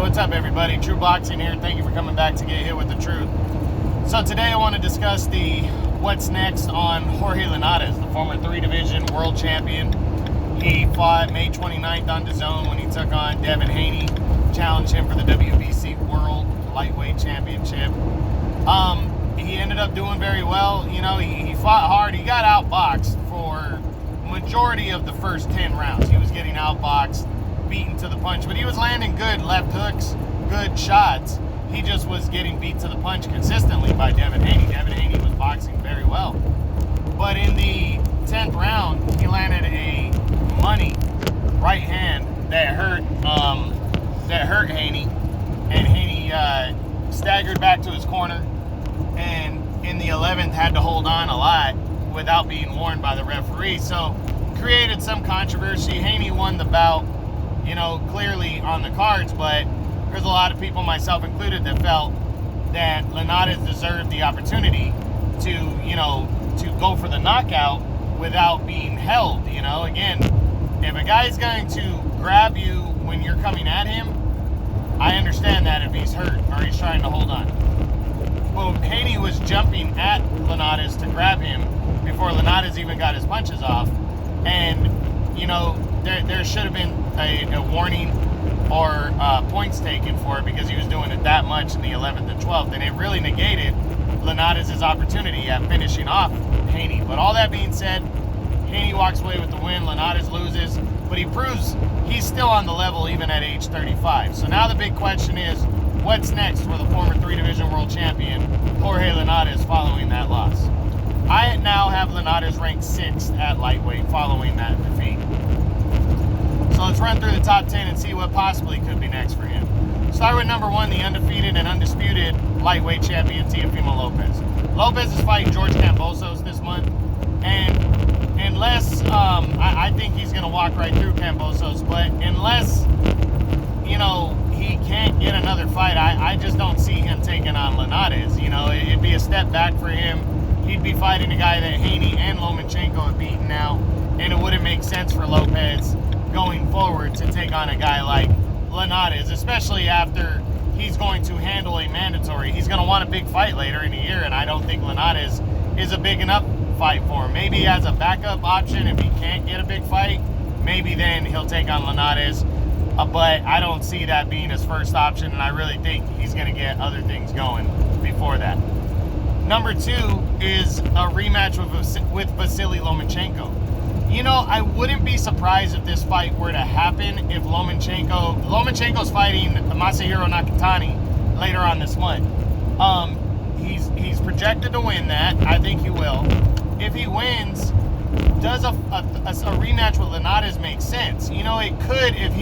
what's up, everybody? True Boxing here. Thank you for coming back to Get Hit with the Truth. So today I want to discuss the what's next on Jorge Linares, the former 3-division world champion. He fought May 29th on DAZN when he took on Devin Haney, challenged him for the WBC World Lightweight Championship. He ended up doing very well. You know, he fought hard. He got outboxed for majority of the first 10 rounds. He was getting outboxed, beaten to the punch, but he was landing good left hooks, good shots. He just was getting beat to the punch consistently by Devin Haney. Devin Haney was boxing very well. But in the 10th round, he landed a money right hand that hurt Haney, and Haney staggered back to his corner, and in the 11th had to hold on a lot without being warned by the referee. So created some controversy. Haney won the bout, you know, clearly on the cards, but there's a lot of people, myself included, that felt that Linares deserved the opportunity to, you know, to go for the knockout without being held. You know, again, if a guy's going to grab you when you're coming at him, I understand that if he's hurt or he's trying to hold on. Well, Haney was jumping at Linares to grab him before Linares even got his punches off, and you know, there should have been a warning or points taken for it, because he was doing it that much in the 11th and 12th, and it really negated Linares' opportunity at finishing off Haney. But all that being said, Haney walks away with the win. Linares loses, but he proves he's still on the level even at age 35. So now the big question is, what's next for the former 3-division world champion Jorge Linares following that loss? I now have Linares ranked 6th at lightweight following that defeat. So let's run through the top 10 and see what possibly could be next for him. Start with number 1, the undefeated and undisputed lightweight champion, Teofimo Lopez. Lopez is fighting Jorge this month, and unless, I think he's going to walk right through Cambosos, but unless, you know, he can't get another fight, I just don't see him taking on Linares. You know, it'd be a step back for him. He'd be fighting a guy that Haney and Lomachenko have beaten now, and it wouldn't make sense for Lopez going forward to take on a guy like Linares, especially after he's going to handle a mandatory. He's going to want a big fight later in the year, and I don't think Linares is a big enough fight for him. Maybe as a backup option, if he can't get a big fight, maybe then he'll take on Linares, but I don't see that being his first option, and I really think he's going to get other things going before that. Number 2 is a rematch with Vasily Lomachenko. You know, I wouldn't be surprised if this fight were to happen if Lomachenko's fighting Masahiro Nakatani later on this month. He's projected to win that. I think he will. If he wins, does a rematch with Linares make sense? You know, it could if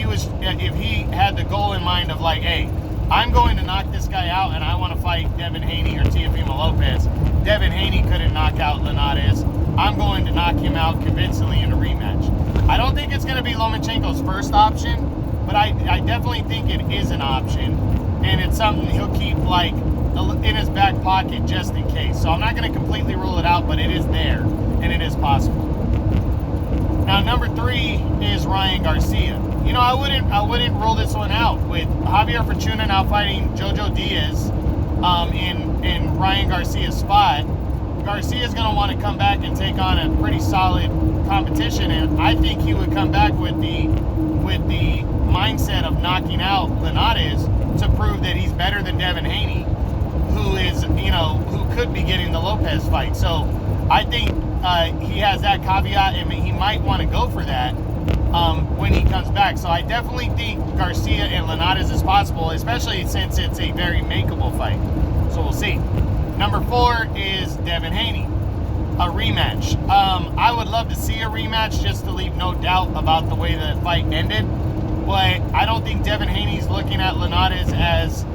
he had the goal in mind of like, hey, I'm going to knock this guy out and I want to fight Devin Haney or Teofimo Lopez. Devin Haney couldn't knock out Linares. I'm going to knock him out convincingly in a rematch. I don't think it's going to be Lomachenko's first option, but I definitely think it is an option, and it's something he'll keep like in his back pocket just in case. So I'm not going to completely rule it out, but it is there and it is possible. Now number 3 is Ryan Garcia. You know, I wouldn't rule this one out with Javier Fortuna now fighting Jojo Diaz in Ryan Garcia's spot. Garcia's going to want to come back and take on a pretty solid competition, and I think he would come back with the mindset of knocking out Linares to prove that he's better than Devin Haney, who is, you know, who could be getting the Lopez fight. So I think he has that caveat, and he might want to go for that when he comes back. So I definitely think Garcia and Linares is possible, especially since it's a very makeable fight. So we'll see. Number 4 is Devin Haney, a rematch. I would love to see a rematch just to leave no doubt about the way the fight ended, but I don't think Devin Haney's looking at Linares as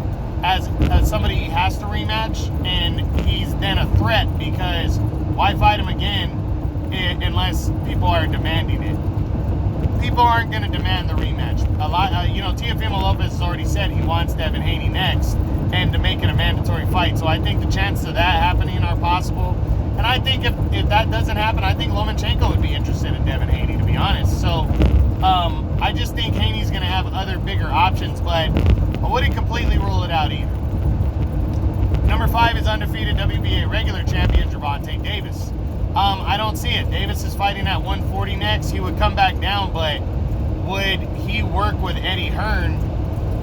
somebody he has to rematch, and he's then a threat, because why fight him again unless people are demanding it? People aren't going to demand the rematch. You know, Teofimo Lopez has already said he wants Devin Haney next, and to make it a mandatory fight. So I think the chances of that happening are possible. And I think if that doesn't happen, I think Lomachenko would be interested in Devin Haney, to be honest. So I just think Haney's going to have other bigger options. But I wouldn't completely rule it out either. Number 5 is undefeated WBA regular champion Gervonta Davis. I don't see it. Davis is fighting at 140 next. He would come back down, but would he work with Eddie Hearn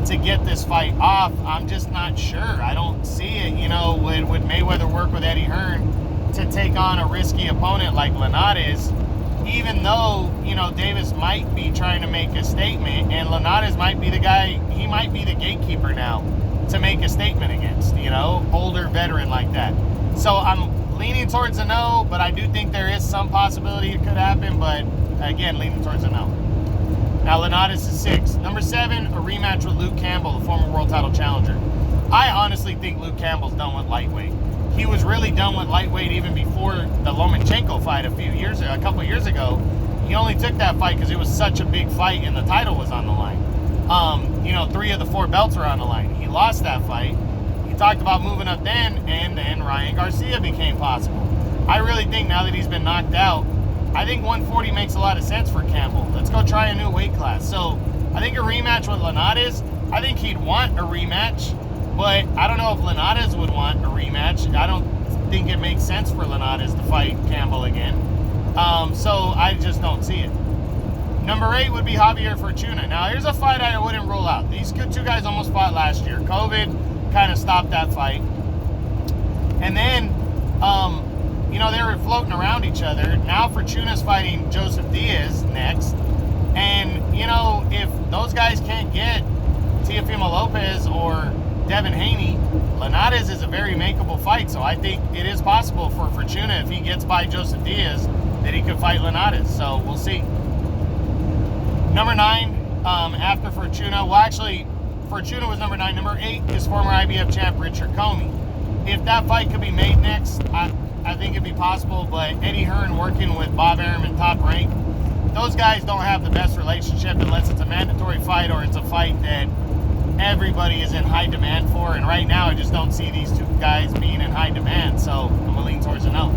to get this fight off? I'm just not sure. I don't see it. You know, would Mayweather work with Eddie Hearn to take on a risky opponent like Linares? Even though, you know, Davis might be trying to make a statement, and Linares might be the guy, he might be the gatekeeper now to make a statement against, you know, older veteran like that. So I'm leaning towards a no, but I do think there is some possibility it could happen, but again, leaning towards a no. Now Linares is 6. Number 7, a rematch with Luke Campbell, the former world title challenger. I honestly think Luke Campbell's done with lightweight. He was really done with lightweight even before the Lomachenko fight a couple years ago. He only took that fight because it was such a big fight and the title was on the line. You know, 3 of the 4 belts were on the line. He lost that fight. He talked about moving up then, and then Ryan Garcia became possible. I really think now that he's been knocked out, I think 140 makes a lot of sense for Campbell. Let's go try a new weight class. So I think a rematch with Linares, I think he'd want a rematch, but I don't know if Linares would want a rematch. I don't think it makes sense for Linares to fight Campbell again. So I just don't see it. Number 8 would be Javier Fortuna. Now, here's a fight I wouldn't rule out. These 2 guys almost fought last year. COVID kind of stopped that fight. And then, you know, they were floating around each other. Now Fortuna's fighting Joseph Diaz next. And, you know, if those guys can't get Teofimo Lopez or Devin Haney, Linares is a very makeable fight. So I think it is possible for Fortuna, if he gets by Joseph Diaz, that he could fight Linares. So we'll see. Number 9, after Fortuna, well, actually, Fortuna was number 9. Number 8 is former IBF champ Richard Comey. If that fight could be made next, I think it'd be possible, but Eddie Hearn working with Bob Arum in Top Rank, those guys don't have the best relationship unless it's a mandatory fight or it's a fight that everybody is in high demand for, and right now I just don't see these 2 guys being in high demand, so I'm going to lean towards a no.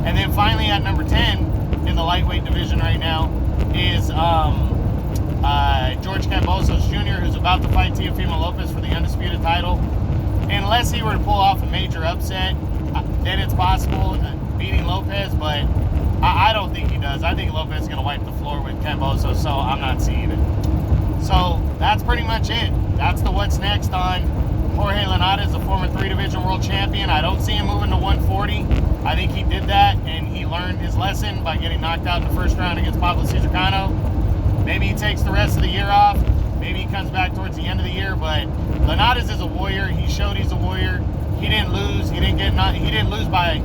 And then finally at number 10 in the lightweight division right now is George Kambosos Jr., who's about to fight Teofimo Lopez for the undisputed title. Unless he were to pull off a major upset, then it's possible beating Lopez, but I don't think he does. I think Lopez is going to wipe the floor with Kambosos, so I'm not seeing it. So that's pretty much it. That's the what's next on Jorge Linares, the former 3-division world champion. I don't see him moving to 140. I think he did that, and he learned his lesson by getting knocked out in the first round against Pablo Cesar Cano. Maybe he takes the rest of the year off. Maybe he comes back towards the end of the year, but Linares is a warrior. He showed he's a warrior. He didn't lose. He didn't lose by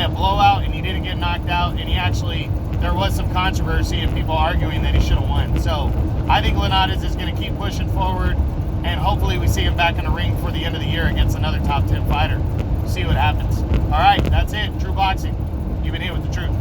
a blowout, and he didn't get knocked out. And he actually, there was some controversy and people arguing that he should have won. So I think Linares is going to keep pushing forward, and hopefully we see him back in the ring before the end of the year against another top 10 fighter. See what happens. All right, that's it. True Boxing. You've been here with the truth.